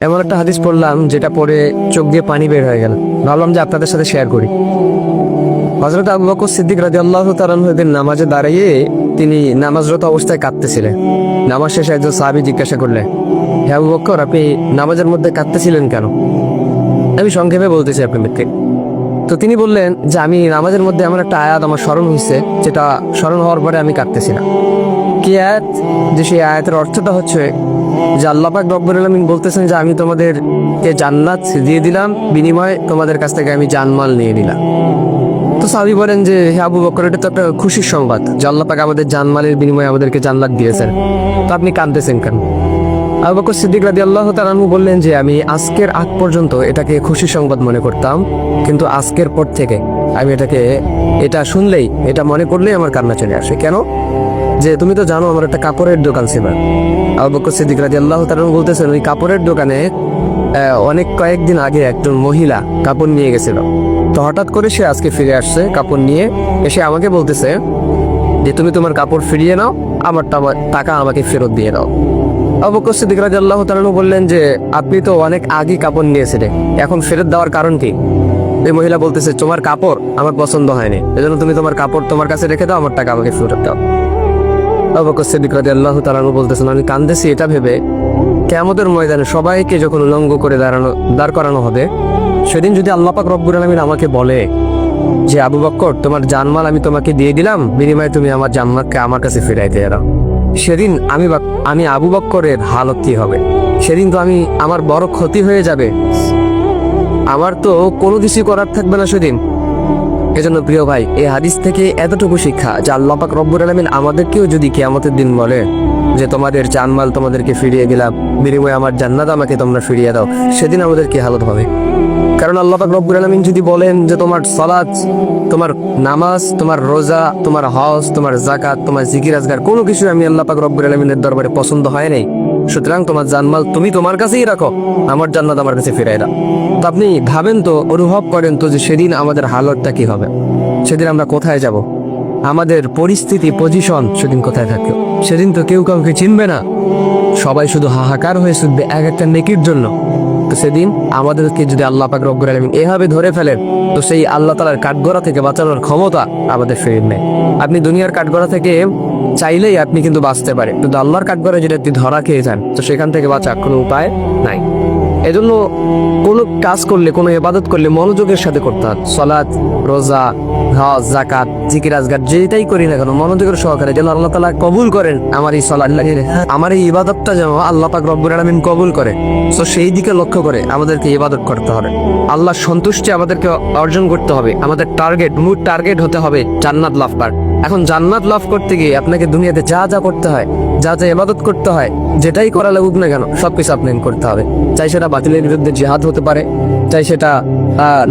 এমন একটা হাদিস পড়লাম যেটা পড়ে চোখ দিয়ে পানি বের হয়ে গেল। ভাবলাম যে আপনাদের সাথে শেয়ার করি। হযরত আবু বকর সিদ্দিক রাদিয়াল্লাহু তাআলা আনহু নামাজে দাঁড়িয়ে তিনি নামাজরত অবস্থায় কাঁদতেছিলেন। নামাজ শেষে একজন সাহাবী জিজ্ঞাসা করলেন, হে আবু বকর, আপনি নামাজের মধ্যে কাঁদতেছিলেন কেন? আমি সংক্ষেপে বলতেছি আপনাদেরকে। তো তিনি বললেন যে আমি নামাজের মধ্যে এমন একটা আয়াত আমার স্মরণ হয়েছে, যেটা স্মরণ হওয়ার পরে আমি কাঁদতেছিলাম। কি আয়াত? যে সেই আয়াতের অর্থটা হচ্ছে যে আল্লাহ পাক রব্বুল আলামিন বলতেছেন যে আমি তোমাদেরকে জান্নাত দিয়ে দিলাম, বিনিময়ে তোমাদের কাছ থেকে আমি জানমাল নিয়ে নিলাম। তো সাহাবী বলেন যে হে আবু বকর, এটা তো একটা খুশির সংবাদ যে আল্লাহ পাক আমাদের জানমালের বিনিময়ে আমাদেরকে জান্নাত দিয়েছেন, তো আপনি কাঁদতেছেন কেন? আবু বকর সিদ্দিক রাদিয়াল্লাহু তাআলা আনহু বললেন যে আমি আজকের আগ পর্যন্ত এটাকে খুশির সংবাদ মনে করতাম, কিন্তু আজকের পর থেকে আমি এটা শুনলেই, এটা মনে করলেই আমার কান্না চলে আসে। কেন? যে তুমি তো জানো আমার একটা কাপড়ের দোকান ছিল। আবু বকর সিদ্দিক রাদিয়াল্লাহু তাআলা আনহু বলতেছেন ওই কাপড়ের দোকানে কয়েকদিন আগে একজন মহিলা কাপড় নিয়ে গেছিল। তো হঠাৎ করে সে আজকে ফিরে আসছে কাপড় নিয়ে, এসে আমাকে বলতেছে যে তুমি তোমার কাপড় ফিরিয়ে নাও, আমার টাকা আমাকে ফেরত দিয়ে দাও। আবু বকর সিদ্দিক রাদিয়াল্লাহু তাআলা আনহু বললেন যে আপনি তো অনেক আগে কাপড় নিয়েছিলেন, এখন ফেরত দেওয়ার কারণ কি? এই মহিলা বলতেছে তোমার কাপড় আমার পছন্দ হয়নি, এজন্য তুমি তোমার কাপড় তোমার কাছে রেখে দাও, আমার টাকা আমাকে ফেরত দাও। আবু বকর সিদ্দিক রাদিয়াল্লাহু তাআলা আনহু বলতেছেন আমি কাঁদতেছি এটা ভেবে, কিয়ামতের ময়দানে সবাইকে যখন উলঙ্গ করে দাঁড় করানো হবে, সেদিন যদি আল্লাহ পাক রব্বুল আলামিন আমাকে বলে যে আবু বকর তোমার জানমাল আমি তোমাকে দিয়ে দিলাম, বিনিময়ে তুমি আমার জান্নাতকে আমার কাছে ফিরাই দিয়ে দাও, সেদিন আমি আবু বকরের হালত কি হবে? সেদিন তো আমার বড় ক্ষতি হয়ে যাবে, আমার তো কোনো কিছু করার থাকবে না সেদিন। এজন্য প্রিয় ভাই, এই হাদিস থেকে এতটুকু শিক্ষা যে আল্লাহ পাক রব্বুল আলামিন আমাদেরকেও যদি কিয়ামতের দিন বলে যে তোমাদের জানমাল তোমাদেরকে ফিরিয়ে দিলাম, বিনিময়ে আমার জান্নাত আমাকে তোমরা ফিরিয়ে দাও, সেদিন আমাদের কি হালত হবে? কারণ আল্লাহ পাক রব্বুল আলামিন যদি বলেন যে তোমার সালাত, তোমার নামাজ, তোমার রোজা, তোমার হজ, তোমার যাকাত, তোমার জিকির আজগার কোনো কিছু আমি আল্লাহ পাক রব্বুল আলামিনের দরবারে পছন্দ হয় নাই, সুতরাং তোমার জানমাল তুমি তোমার কাছেই রাখো, আমার জান্নাত আমার কাছে ফিরাই দাও। তো আপনি ভাবেন তো, অনুভব করেন তো যে সেদিন আমাদের হালতটা কি হবে? সেদিন আমরা কোথায় যাব? আমাদের পরিস্থিতি, পজিশন সেদিন কোথায় থাকবে? সেদিন তো কেউ কাউকে চিনবে না, সবাই শুধু হাহাকার হয়ে শুধবে এক একটা নেকির জন্য। তো সেদিন আমাদেরকে যদি আল্লাহ পাক রব্বুল আলামিন এভাবে ধরে ফেলেন, তো সেই আল্লাহ তাআলার কাঠগড়া থেকে বাঁচানোর ক্ষমতা আমাদের ফিরে নেই। আপনি দুনিয়ার কাঠগড়া থেকে চাইলেই আপনি কিন্তু বাঁচতে পারেন, কিন্তু আল্লাহর কাঠগড়া যদি আপনি ধরা খেয়ে যান, তো সেখান থেকে বাঁচার কোনো উপায় নাই। এজন্য কোনো কাজ করলে, কোনো ইবাদত করলে মনোযোগের সাথে করতে হয়। সালাত, রোজা, হজ, যাকাত, জিকির আজগার যেটাই করি না কেন মনোযোগের সহকারে যেন আল্লাহ তাআলা কবুল করেন আমার এই সালাত, আমার এই ইবাদতটা যেন আল্লাহ পাক রব্বুল আলামিন কবুল করে। তো সেই দিকে লক্ষ্য করে আমাদেরকে ইবাদত করতে হবে, আল্লাহর সন্তুষ্টি আমাদেরকে অর্জন করতে হবে। আমাদের মূল টার্গেট হতে হবে জান্নাত লাভ করার। এখন জান্নাত লাভ করতে গিয়ে আপনাকে দুনিয়াতে যা যা করতে হয়, যা যা ইবাদত করতে হয়, যেটাই করা লাগুক না কেন সবকিছু আপনাকে করতে হবে। চাই সেটা বাতিলের বিরুদ্ধে জিহাদ হতে পারে, চাই সেটা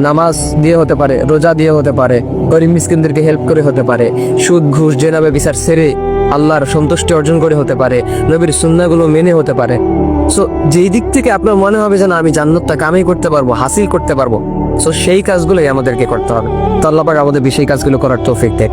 নামাজ দিয়ে হতে পারে, রোজা দিয়ে হতে পারে, গরিব মিসকিনদেরকে হেল্প করে হতে পারে, সুদ ঘুষ জেনাবে বিচার ছেড়ে আল্লাহর সন্তুষ্টি অর্জন করে হতে পারে, নবীর সুন্নাহগুলো মেনে হতে পারে। সো যেই দিক থেকে আপনার মনে হবে যে না আমি জান্নাতটা কামাই করতে পারবো, হাসিল করতে পারবো, সো সেই কাজগুলোই আমাদেরকে করতে হবে। তো আল্লাহ পাক আমাদের সেই কাজগুলো করার তৌফিক দেয়।